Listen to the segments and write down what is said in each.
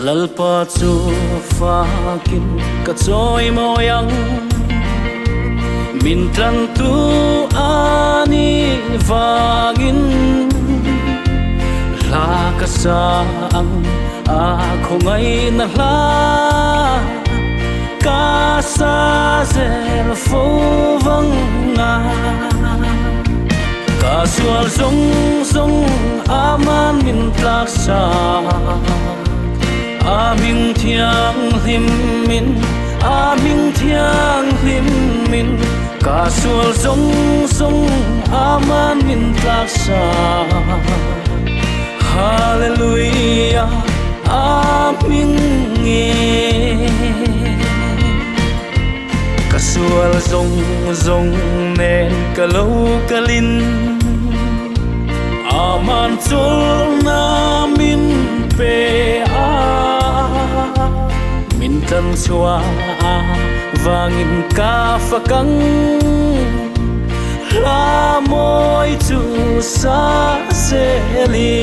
lalpa chu fakin ka choi moyang min tran tu ani vangin la ka sa ang a khongai na la ka sa zel fo vang nga ka sual song song aman min tlak sa aming thiang him min aming thiang him min ka sual song song aman min tlak sa hallelujah aming nge ka sual song song nen ka lo ka lin aman chul na min pe a min tan chua vangin ka fakang la moi chu sa seli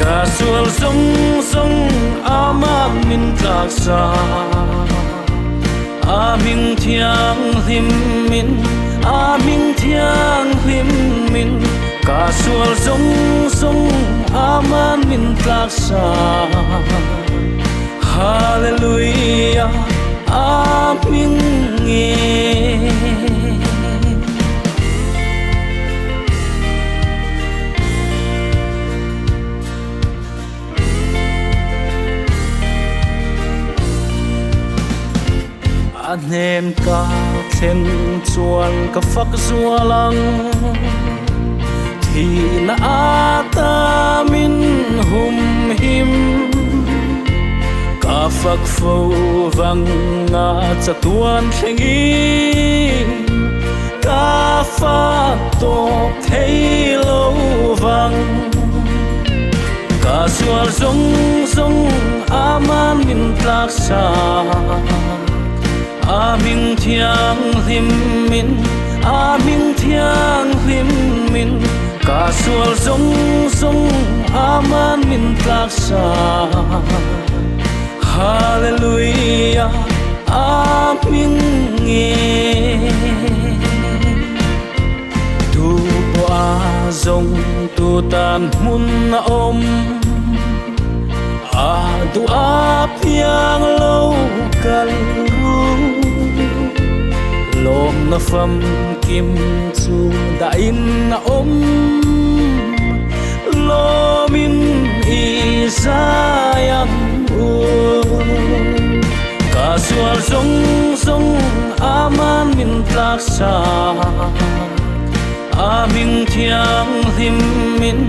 ka sual song song aman min tlak sa aming thiang him min aming thiang him min ka sual song song aman min tlak sa hallelujah aming nge anem ka then chuan ka fak zualang thì na ata min hum him ka phak fo vang nga cha tuan thengi ka fa to thei lo vang ka sual song song aman min tlak sa aming thiang him min aming thiang him min ka sual song song aman min tlak sa hallelujah aming nge tu po a zong tu tan mun na om a tu a piang lo kal lom na pham kim chu da in na om lomin isayang u ka sual song song aman min tlak sa aming thiang him min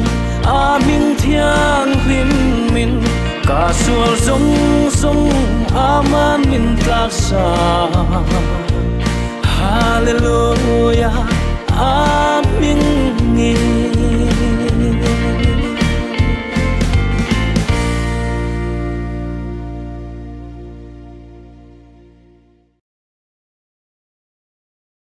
aming thiang him min ka sual song song aman min tlak sa hallelujah amen